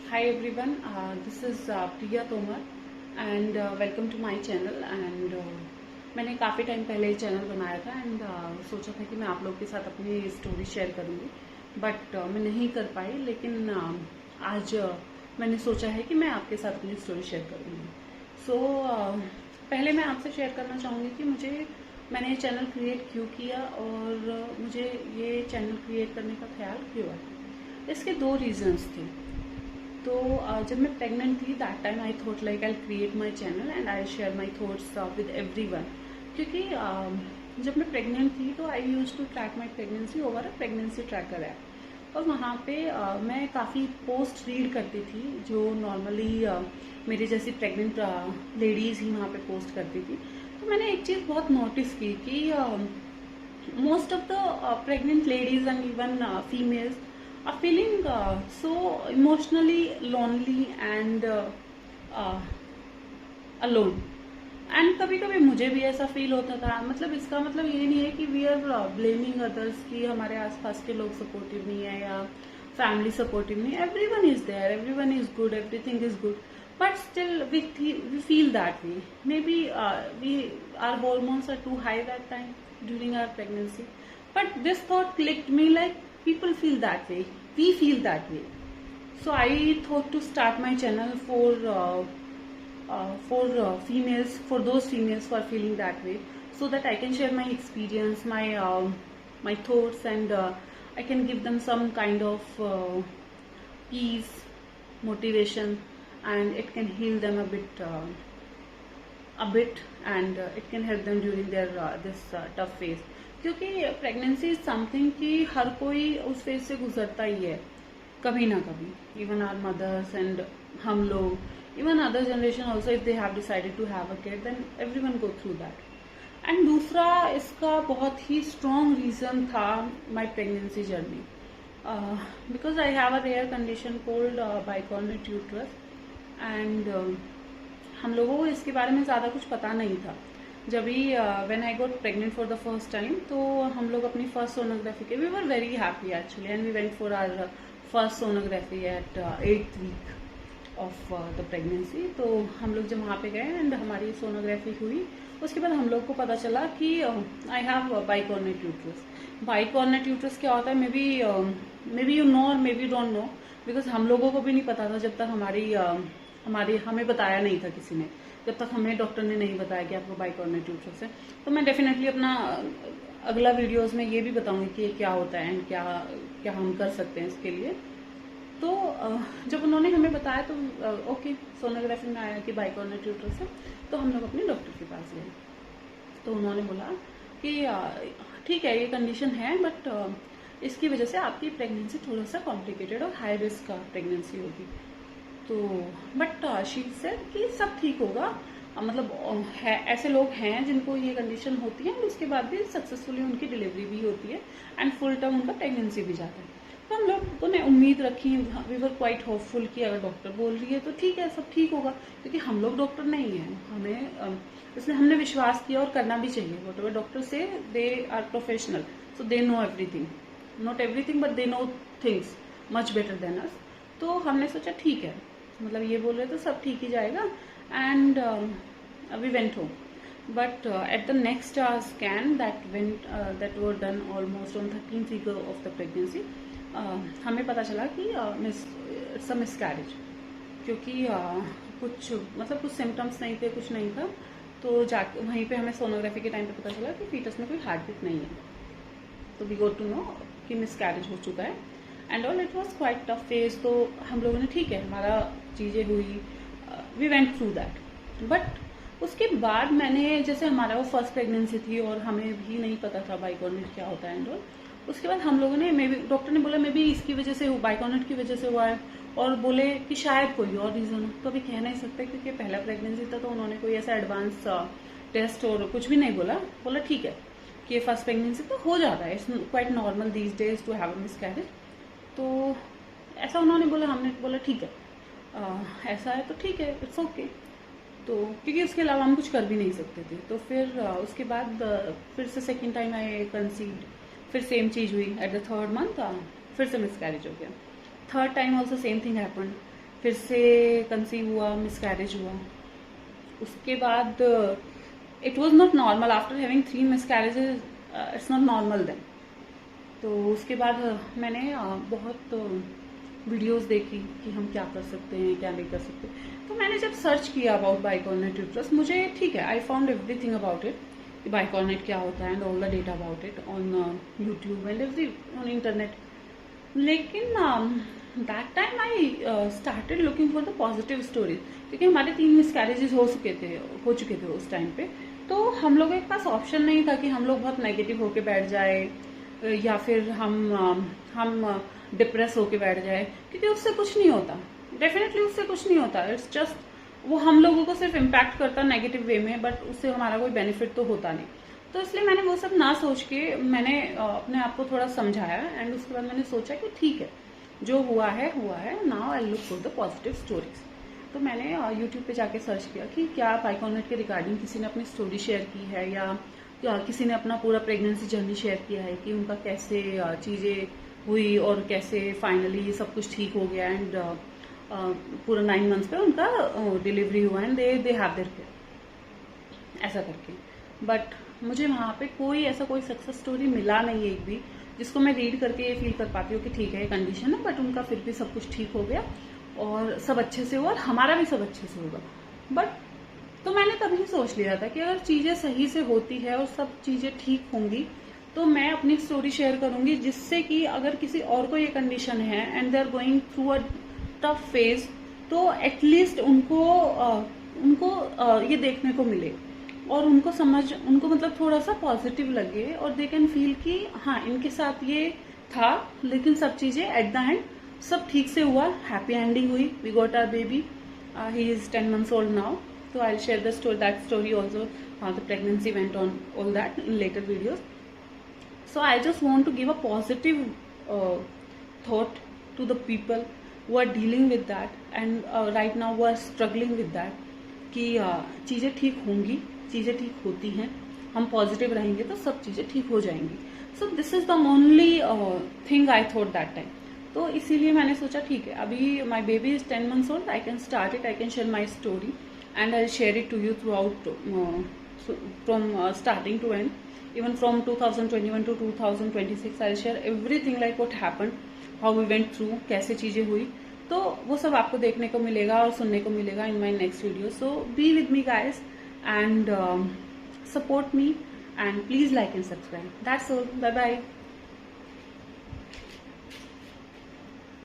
Hi everyone, this is Priya Tomar and welcome to my channel and मैंने काफ़ी time पहले channel बनाया था एंड सोचा था कि मैं आप लोगों के साथ अपनी स्टोरी शेयर करूँगी बट मैं नहीं कर पाई लेकिन आज मैंने सोचा है कि मैं आपके साथ अपनी स्टोरी शेयर करूँगी। सो पहले मैं आपसे शेयर करना चाहूँगी कि मैंने ये चैनल क्रिएट क्यों किया और मुझे ये चैनल क्रिएट करने का ख्याल क्यों आया। इसके दो रीजंस थे। तो जब मैं प्रेग्नेंट थी that time I thought like I create my channel and I share my thoughts with everyone, क्योंकि जब मैं प्रेग्नेंट थी तो I use to track my pregnancy over a pregnancy tracker app और वहाँ पे मैं काफ़ी पोस्ट रीड करती थी जो नॉर्मली मेरी जैसी प्रेग्नेंट लेडीज़ ही वहाँ पे पोस्ट करती थी। तो मैंने एक चीज़ बहुत नोटिस की कि most of the pregnant ladies and even females are feeling so emotionally lonely and alone। And कभी कभी मुझे भी ऐसा फील होता था। मतलब इसका मतलब ये नहीं है कि वी आर ब्लेमिंग अदर्स कि हमारे आसपास के लोग सपोर्टिव नहीं है या फैमिली सपोर्टिव नहीं है। Everyone is there, everyone is good, everything is good, but still we feel that way। Maybe our hormones are too high that time during our pregnancy, but this thought clicked me like people feel that way, we feel that way। So I thought to start my channel for females, for those females who are feeling that way, so that I can share my experience, my thoughts, and I can give them some kind of peace, motivation, and it can heal them a bit and it can help them during their this tough phase। क्योंकि pregnancy is something कि हर कोई उस phase से गुजरता ही है कभी ना कभी। इवन आवर मदर्स एंड हम लोग, even other generation also, if they have decided to have a kid then everyone go through that. And दूसरा इसका बहुत ही स्ट्रॉन्ग रीजन था my pregnancy journey, because I have a rare condition called bicornuate uterus and हम लोगों को इसके बारे में ज़्यादा कुछ पता नहीं था। जब भी when I got pregnant for the first time तो हम लोग अपनी फर्स्ट सोनोग्राफी के, we were very happy actually and we went for our first sonography at 8th week of the pregnancy. तो हम लोग जब वहाँ पे गए एंड हमारी सोनोग्राफी हुई, उसके बाद हम लोग को पता चला कि आई हैव बाइकॉर्नेट यूट्रस। बाइकॉर्नेट यूट्रस क्या होता है, मे बी यू नो और may be don't know, because हम लोगों को भी नहीं पता था जब तक हमें बताया नहीं था किसी ने, जब तक हमें डॉक्टर ने नहीं बताया कि आपको बाइकॉर्नेट यूट्रस है। तो मैं डेफिनेटली अपना अगला वीडियोस में ये भी बताऊंगी कि ये क्या होता है एंड क्या हम कर सकते हैं इसके लिए। तो जब उन्होंने हमें बताया तो ओके, सोनोग्राफी में आया कि बाइकॉर्नेट यूट्रस है, तो हम लोग अपने डॉक्टर के पास गए। तो उन्होंने बोला कि ठीक है ये कंडीशन है, बट इसकी वजह से आपकी प्रेगनेंसी थोड़ा सा कॉम्प्लिकेटेड और हाई रिस्क का प्रेगनेंसी होगी। तो बट शी सेड कि सब ठीक होगा। मतलब है, ऐसे लोग हैं जिनको ये कंडीशन होती है और उसके बाद भी सक्सेसफुली उनकी डिलीवरी भी होती है एंड फुल टर्म उनका प्रेगनेंसी भी जाता है। तो हम लोगों ने उम्मीद रखी, वी वर क्वाइट होपफुल कि अगर डॉक्टर बोल रही है तो ठीक है, सब ठीक होगा, क्योंकि हम लोग डॉक्टर नहीं हैं, इसलिए हमने विश्वास किया और करना भी चाहिए। वॉट एवर डॉक्टर से, they are professional, so they know everything, not everything but they know things much better than us. तो हमने सोचा ठीक है, मतलब ये बोल रहे तो सब ठीक ही जाएगा and we went home. But at the next scan that were done almost on 13th week of the pregnancy, हमें पता चला कि सम मिसकैरेज, क्योंकि कुछ सिम्टम्स नहीं थे, कुछ नहीं था। तो जाके वहीं पे हमें सोनोग्राफी के टाइम पे पता चला कि फीटस में कोई हार्ट बीट नहीं है। तो वी गोट टू नो कि मिसकैरेज हो चुका है and all. It was quite tough phase. तो हम लोगों ने ठीक है, हमारा चीज़ें हुई, we went through that. But उसके बाद मैंने, जैसे हमारा वो फर्स्ट प्रेगनेंसी थी और हमें भी नहीं पता था बाइकॉर्नेट क्या होता है एंड ऑल। उसके बाद हम लोगों ने, मे बी डॉक्टर ने बोला मे बी इसकी वजह से, बाइकॉर्नेट की वजह से हुआ है, और बोले कि शायद कोई और रीज़न हो। तो अभी कह नहीं सकते क्योंकि पहला प्रेगनेंसी था, तो उन्होंने कोई ऐसा एडवांस टेस्ट और कुछ भी नहीं बोला ठीक है कि ये फर्स्ट प्रेगनेंसी तो हो जाता है, it's quite normal these days to have a miscarriage. तो ऐसा उन्होंने बोला, हमने बोला ठीक है, ऐसा है तो ठीक है, इट्स ओके। तो क्योंकि उसके अलावा हम कुछ कर भी नहीं सकते थे। तो फिर उसके बाद फिर से सेकेंड टाइम आई कंसीव्ड, फिर सेम चीज़ हुई एट द 3rd मंथ, फिर से मिसकैरेज हो गया। Third time also same thing happen फिर से कंसीव हुआ, मिसकैरेज हुआ। उसके बाद it was not normal after having 3 miscarriages, it's not normal then. तो उसके बाद मैंने बहुत वीडियोस देखी कि हम क्या कर सकते हैं, क्या नहीं कर सकते। तो मैंने जब सर्च किया अबाउट बाइकॉर्नेट यूट्रस, मुझे ठीक है, I found everything about it कि बाइकॉर्नेट क्या होता है and all the data about it on YouTube and every on internet. लेकिन that time I started looking for the positive stories, क्योंकि हमारे 3 मिसकैरेजेस हो चुके थे उस टाइम पे। तो हम लोगों के पास ऑप्शन नहीं था कि हम लोग बहुत नेगेटिव होके बैठ जाए या फिर हम डिप्रेस होके बैठ जाए, क्योंकि उससे कुछ नहीं होता। डेफिनेटली उससे कुछ नहीं होता। इट्स जस्ट वो हम लोगों को सिर्फ इम्पैक्ट करता नेगेटिव वे में, बट उससे हमारा कोई बेनिफिट तो होता नहीं। तो इसलिए मैंने वो सब ना सोच के मैंने अपने आप को थोड़ा समझाया एंड उसके बाद मैंने सोचा कि ठीक है, जो हुआ है, now I look for the positive stories. तो मैंने यूट्यूब पे जाके सर्च किया कि क्या बाइकॉर्नेट के रिगार्डिंग किसी ने अपनी स्टोरी शेयर की है या किसी ने अपना पूरा प्रेगनेंसी जर्नी शेयर किया है कि उनका कैसे चीज़ें हुई और कैसे फाइनली सब कुछ ठीक हो गया एंड पूरा 9 मंथ्स पे उनका डिलीवरी हुआ and they have their kid, ऐसा करके। बट मुझे वहाँ पे कोई सक्सेस स्टोरी मिला नहीं एक भी जिसको मैं रीड करके ये फील कर पाती हूँ कि ठीक है ये कंडीशन है, बट उनका फिर भी सब कुछ ठीक हो गया और सब अच्छे से हुआ और हमारा भी सब अच्छे से होगा। बट तो मैंने तभी सोच लिया था कि अगर चीजें सही से होती है और सब चीजें ठीक होंगी तो मैं अपनी स्टोरी शेयर करूंगी, जिससे कि अगर किसी और को ये कंडीशन है and they are going through a tough phase, तो एटलीस्ट उनको ये देखने को मिले और उनको मतलब थोड़ा सा पॉजिटिव लगे और दे कैन फील कि हाँ इनके साथ ये था, लेकिन सब चीजें एट द एंड सब ठीक से हुआ, हैप्पी एंडिंग हुई। We got our baby, he is 10 months old now. So I'll share that story also, how the pregnancy went on, all that in later videos. So I just want to give a positive thought to the people who are dealing with that and right now who are struggling with that, कि चीज़ें ठीक होंगी, चीज़ें ठीक होती हैं, हम positive रहेंगे तो सब चीज़ें ठीक हो जाएंगी। So this is the only thing I thought that time. तो इसीलिए मैंने सोचा ठीक है, अभी my baby is 10 months old, I can start it, I can share my story and I'll share it to you throughout from starting to end, even from 2021 to 2026 I'll share everything like what happened, how we went through, कैसे चीजें हुई। तो वो सब आपको देखने को मिलेगा और सुनने को मिलेगा in my next video. So be with me guys and support me and please like and subscribe. That's all. Bye bye.